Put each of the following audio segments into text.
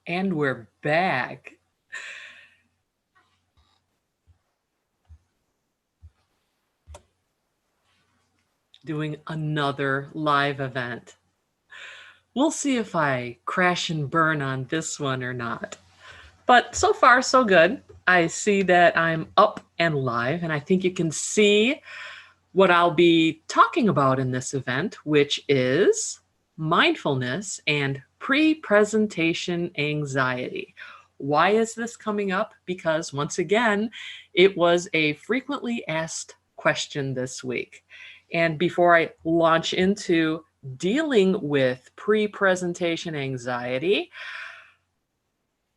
And we're back. Doing another live event. We'll see if I crash and burn on this one or not. But so far, so good. I see that I'm up and live, and I think you can see what I'll be talking about in this event, which is mindfulness and pre-presentation anxiety. Why is this coming up? Because once again, it was a frequently asked question this week. And before I launch into dealing with pre-presentation anxiety,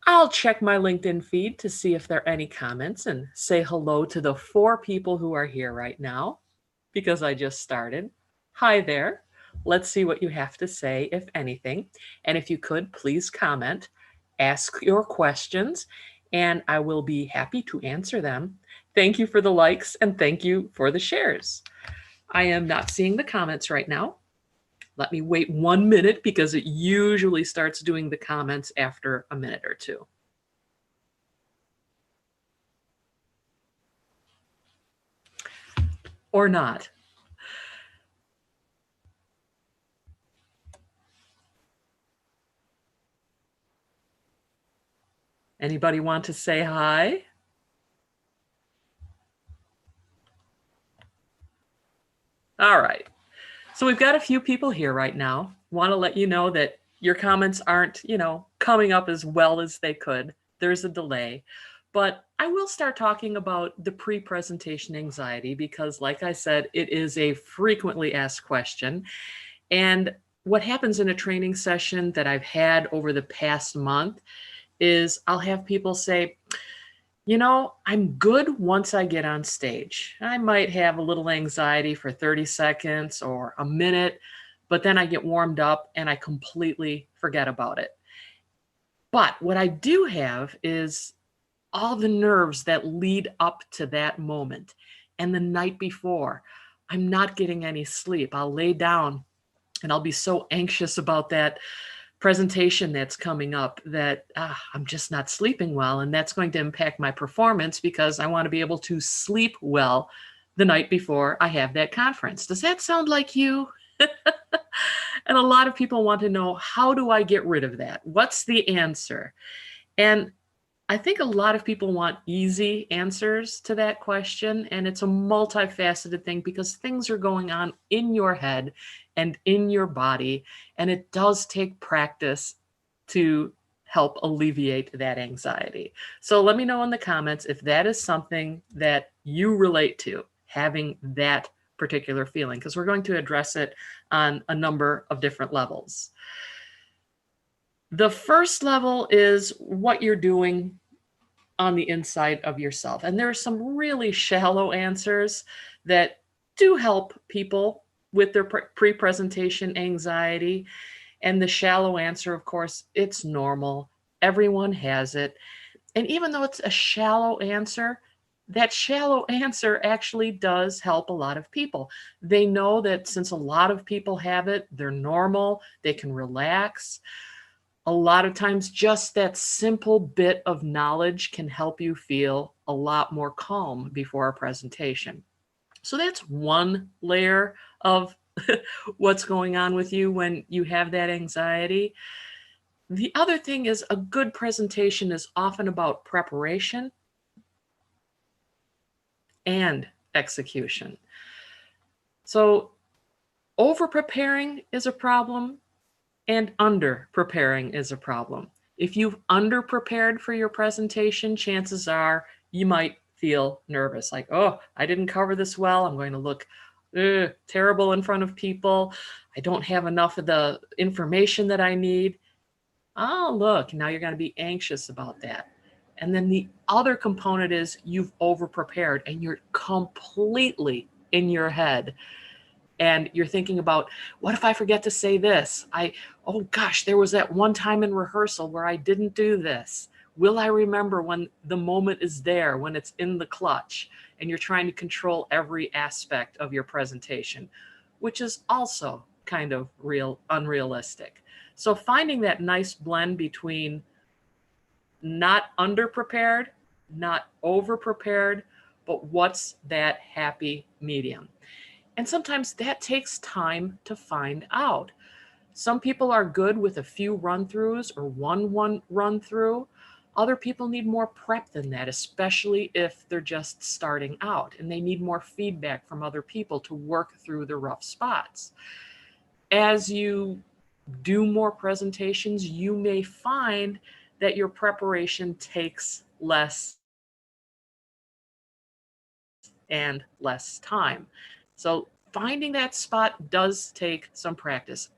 I'll check my LinkedIn feed to see if there are any comments and say hello to the 4 people who are here right now, because I just started. Hi there. Let's see what you have to say, if anything. And if you could, please comment, ask your questions, and I will be happy to answer them. Thank you for the likes and thank you for the shares. I am not seeing the comments right now. Let me wait 1 minute because it usually starts doing the comments after a minute or two. Or not. Anybody want to say hi? All right. So we've got a few people here right now. Want to let you know that your comments aren't, coming up as well as they could. There's a delay. But I will start talking about the pre-presentation anxiety because, like I said, it is a frequently asked question. And what happens in a training session that I've had over the past month is I'll have people say, I'm good once I get on stage. I might have a little anxiety for 30 seconds or a minute, but then I get warmed up and I completely forget about it. But what I do have is all the nerves that lead up to that moment. And the night before, I'm not getting any sleep. I'll lay down and I'll be so anxious about that presentation that's coming up that I'm just not sleeping well. And that's going to impact my performance because I want to be able to sleep well the night before I have that conference. Does that sound like you? And a lot of people want to know, how do I get rid of that? What's the answer? And I think a lot of people want easy answers to that question, and it's a multifaceted thing because things are going on in your head and in your body, and it does take practice to help alleviate that anxiety. So let me know in the comments if that is something that you relate to, having that particular feeling, because we're going to address it on a number of different levels. The first level is what you're doing on the inside of yourself. And there are some really shallow answers that do help people with their pre-presentation anxiety. And the shallow answer, of course, it's normal. Everyone has it. And even though it's a shallow answer, that shallow answer actually does help a lot of people. They know that since a lot of people have it, they're normal, they can relax. A lot of times, just that simple bit of knowledge can help you feel a lot more calm before a presentation. So that's one layer of what's going on with you when you have that anxiety. The other thing is a good presentation is often about preparation and execution. So over-preparing is a problem and under-preparing is a problem. If you've under-prepared for your presentation, chances are you might feel nervous, like, oh, I didn't cover this well. I'm going to look terrible in front of people. I don't have enough of the information that I need. Oh, look, now you're going to be anxious about that. And then the other component is you've over-prepared and you're completely in your head. And you're thinking about, what if I forget to say this? Oh gosh, there was that one time in rehearsal where I didn't do this. Will I remember when the moment is there, when it's in the clutch, and you're trying to control every aspect of your presentation? which is also kind of unrealistic. So finding that nice blend between not underprepared, not overprepared, but what's that happy medium? And sometimes that takes time to find out. Some people are good with a few run-throughs or one run-through. Other people need more prep than that, especially if they're just starting out and they need more feedback from other people to work through the rough spots. As you do more presentations, you may find that your preparation takes less and less time. So finding that spot does take some practice.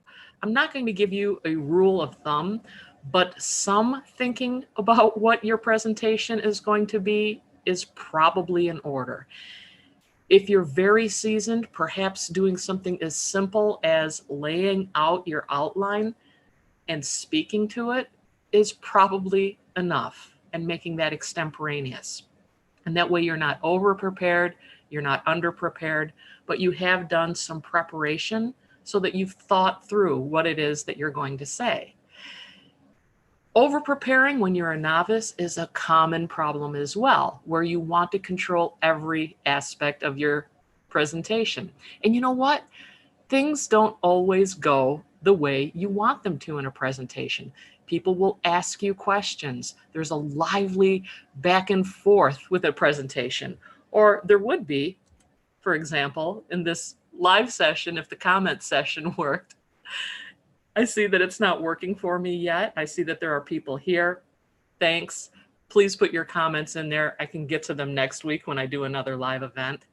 I'm not going to give you a rule of thumb, but some thinking about what your presentation is going to be is probably in order. If you're very seasoned, perhaps doing something as simple as laying out your outline and speaking to it is probably enough, and making that extemporaneous. And that way you're not over prepared, you're not under prepared, but you have done some preparation so that you've thought through what it is that you're going to say. Over preparing when you're a novice is a common problem as well, where you want to control every aspect of your presentation. And you know what? Things don't always go the way you want them to in a presentation. People will ask you questions. There's a lively back and forth with a presentation. Or there would be, for example, in this live session, if the comment session worked. I see that it's not working for me yet. I see that there are people here. Thanks. Please put your comments in there. I can get to them next week when I do another live event.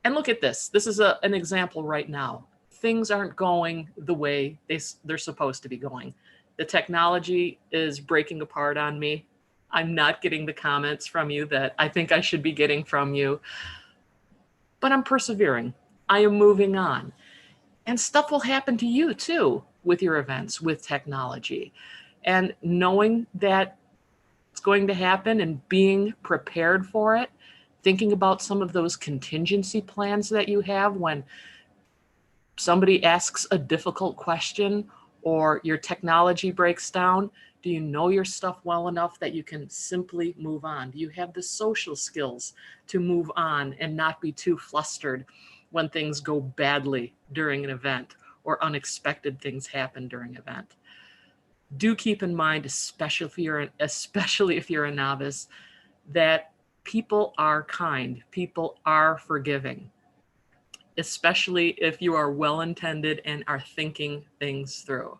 And look at this. This is an example right now. Things aren't going the way they're supposed to be going. The technology is breaking apart on me. I'm not getting the comments from you that I think I should be getting from you. But I'm persevering. I am moving on. And stuff will happen to you too with your events, with technology. And knowing that it's going to happen and being prepared for it, thinking about some of those contingency plans that you have when somebody asks a difficult question or your technology breaks down. Do you know your stuff well enough that you can simply move on? Do you have the social skills to move on and not be too flustered when things go badly during an event or unexpected things happen during an event? Do keep in mind, especially if you're a novice, that people are kind, people are forgiving, especially if you are well-intended and are thinking things through.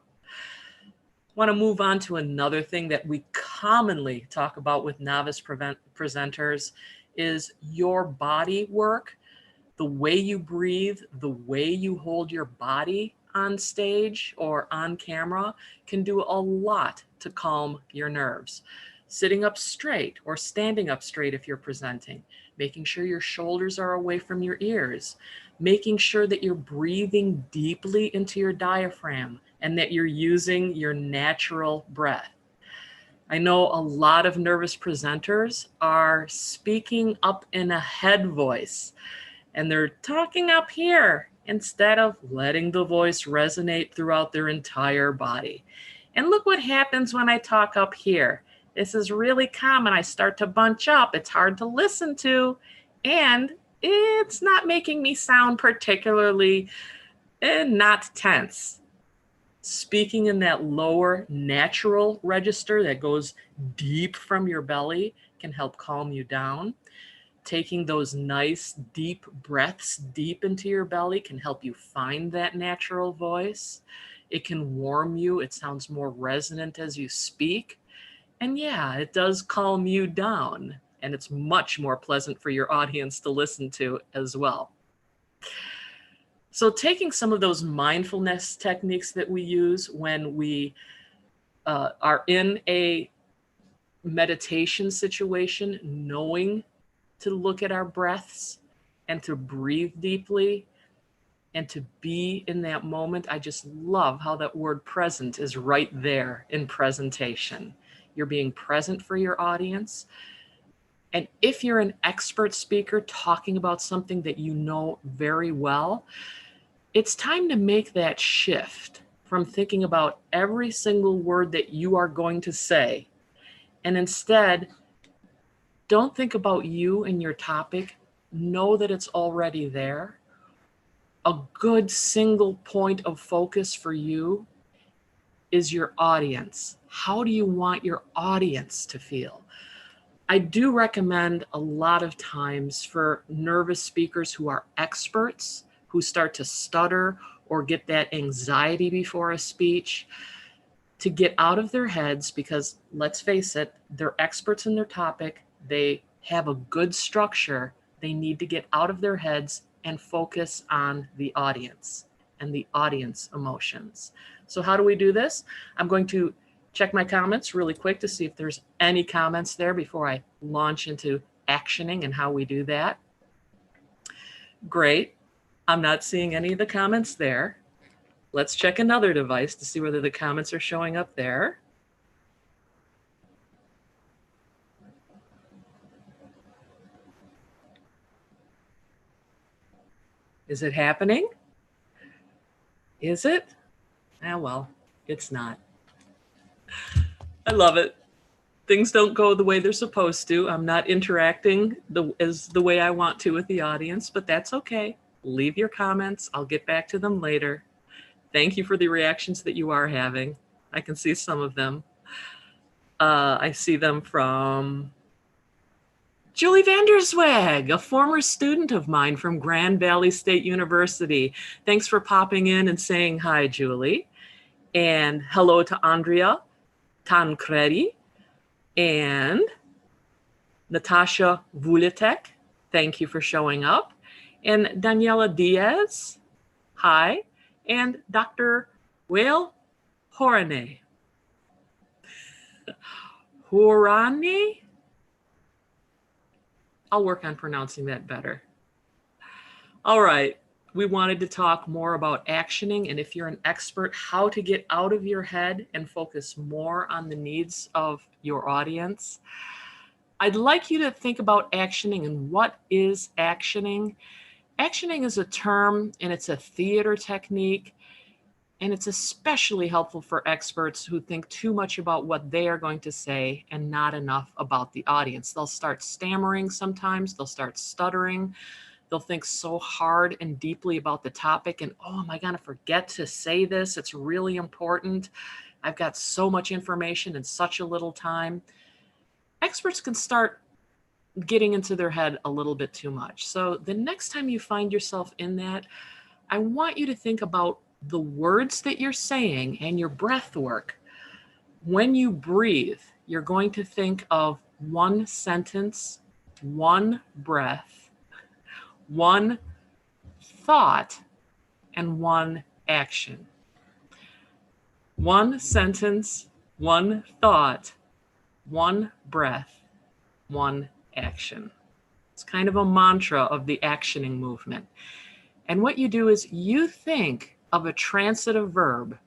I want to move on to another thing that we commonly talk about with novice presenters is your body work, the way you breathe, the way you hold your body on stage or on camera can do a lot to calm your nerves. Sitting up straight or standing up straight if you're presenting, making sure your shoulders are away from your ears, making sure that you're breathing deeply into your diaphragm and that you're using your natural breath. I know a lot of nervous presenters are speaking up in a head voice and they're talking up here instead of letting the voice resonate throughout their entire body. And look what happens when I talk up here. This is really common. I start to bunch up. It's hard to listen to, and it's not making me sound particularly not tense. Speaking in that lower natural register that goes deep from your belly can help calm you down. Taking those nice deep breaths deep into your belly can help you find that natural voice. It can warm you. It sounds more resonant as you speak. And yeah, it does calm you down. And it's much more pleasant for your audience to listen to as well. So taking some of those mindfulness techniques that we use when we are in a meditation situation, knowing to look at our breaths and to breathe deeply and to be in that moment. I just love how that word present is right there in presentation. You're being present for your audience. And if you're an expert speaker talking about something that you know very well, it's time to make that shift from thinking about every single word that you are going to say, and instead, don't think about you and your topic. Know that it's already there. A good single point of focus for you is your audience. How do you want your audience to feel? I do recommend a lot of times for nervous speakers who are experts, who start to stutter or get that anxiety before a speech, to get out of their heads, because let's face it, they're experts in their topic. They have a good structure. They need to get out of their heads and focus on the audience and the audience emotions. So how do we do this? I'm going to check my comments really quick to see if there's any comments there before I launch into actioning and how we do that. Great. I'm not seeing any of the comments there. Let's check another device to see whether the comments are showing up there. Is it happening? Is it? Ah, well, it's not. I love it. Things don't go the way they're supposed to. I'm not interacting as the way I want to with the audience, but that's okay. Leave your comments. I'll get back to them later. Thank you for the reactions that you are having. I can see some of them. I see them from Julie Vanderswag, a former student of mine from Grand Valley State University. Thanks for popping in and saying hi, Julie. And hello to Andrea Tancredi and Natasha Vulitek. Thank you for showing up. And Daniela Diaz, hi. And Dr. Whale Horane. Horane? I'll work on pronouncing that better. All right. We wanted to talk more about actioning, and if you're an expert, how to get out of your head and focus more on the needs of your audience. I'd like you to think about actioning and what is actioning. Actioning is a term and it's a theater technique, and it's especially helpful for experts who think too much about what they are going to say and not enough about the audience. They'll start stammering sometimes, they'll start stuttering. They'll think so hard and deeply about the topic and, oh, am I going to forget to say this? It's really important. I've got so much information in such a little time. Experts can start getting into their head a little bit too much. So the next time you find yourself in that, I want you to think about the words that you're saying and your breath work. When you breathe, you're going to think of one sentence, one breath, one thought, and one action. One sentence, one thought, one breath, one action. It's kind of a mantra of the actioning movement. And what you do is you think of a transitive verb,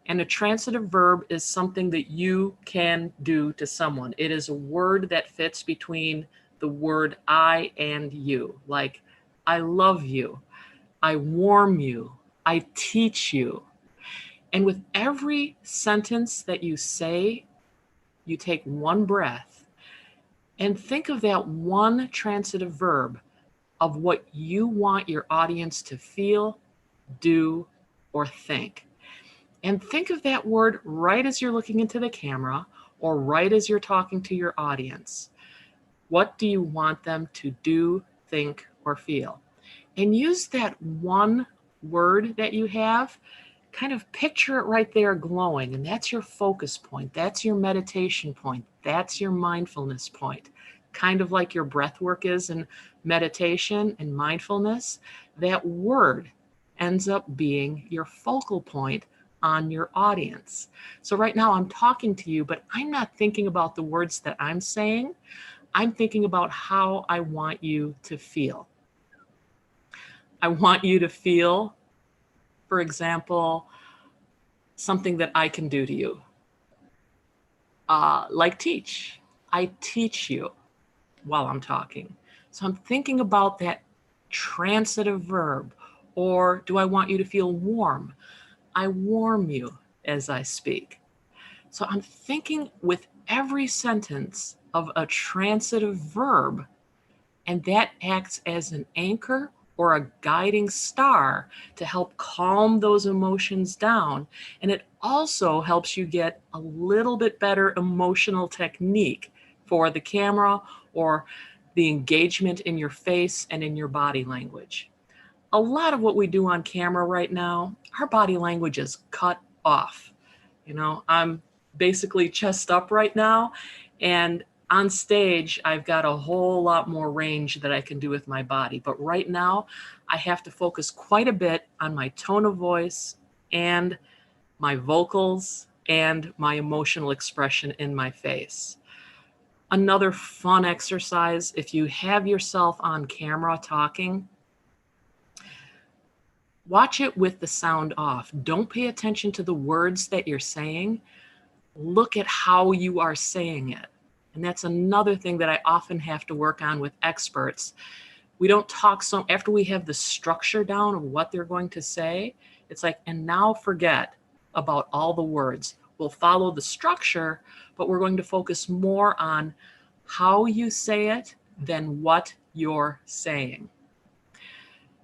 and a transitive verb is something that you can do to someone. It is a word that fits between the word I and you, like I love you, I warm you, I teach you. And with every sentence that you say, you take one breath and think of that one transitive verb of what you want your audience to feel, do, or think. And think of that word right as you're looking into the camera or right as you're talking to your audience. What do you want them to do, think, or feel? And use that one word that you have, kind of picture it right there glowing, and that's your focus point. That's your meditation point. That's your mindfulness point. Kind of like your breath work is in meditation and mindfulness, that word ends up being your focal point on your audience. So right now I'm talking to you, but I'm not thinking about the words that I'm saying. I'm thinking about how I want you to feel. I want you to feel, for example, something that I can do to you. Like teach. I teach you while I'm talking. So I'm thinking about that transitive verb Or do I want you to feel warm? I warm you as I speak. So I'm thinking with every sentence of a transitive verb, and that acts as an anchor or a guiding star to help calm those emotions down. And it also helps you get a little bit better emotional technique for the camera or the engagement in your face and in your body language. A lot of what we do on camera right now, our body language is cut off. You know, I'm basically chest up right now, and on stage, I've got a whole lot more range that I can do with my body. But right now, I have to focus quite a bit on my tone of voice and my vocals and my emotional expression in my face. Another fun exercise, if you have yourself on camera talking, watch it with the sound off. Don't pay attention to the words that you're saying. Look at how you are saying it. And that's another thing that I often have to work on with experts. We don't talk so after we have the structure down of what they're going to say. It's like, and now forget about all the words. We'll follow the structure, but we're going to focus more on how you say it than what you're saying.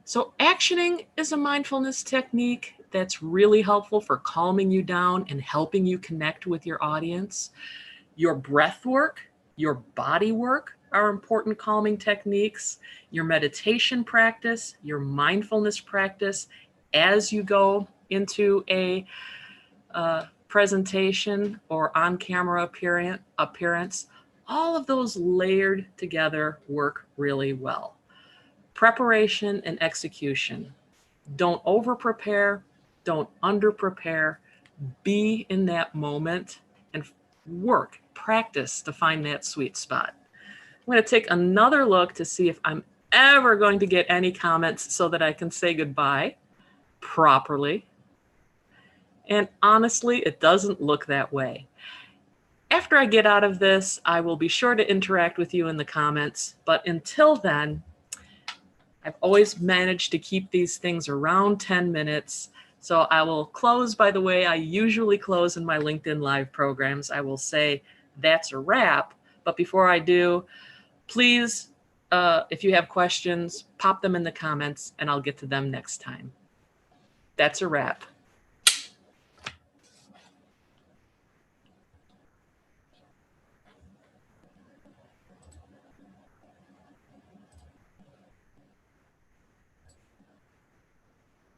So actioning is a mindfulness technique that's really helpful for calming you down and helping you connect with your audience. Your breath work, your body work are important calming techniques. Your meditation practice, your mindfulness practice as you go into a presentation or on-camera appearance, all of those layered together work really well. Preparation and execution. Don't over-prepare, don't under-prepare. Be in that moment and work, practice to find that sweet spot. I'm going to take another look to see if I'm ever going to get any comments so that I can say goodbye properly. And honestly, it doesn't look that way. After I get out of this, I will be sure to interact with you in the comments. But until then, I've always managed to keep these things around 10 minutes. So I will close by the way I usually close in my LinkedIn Live programs. I will say that's a wrap. But before I do, please, if you have questions, pop them in the comments and I'll get to them next time. That's a wrap.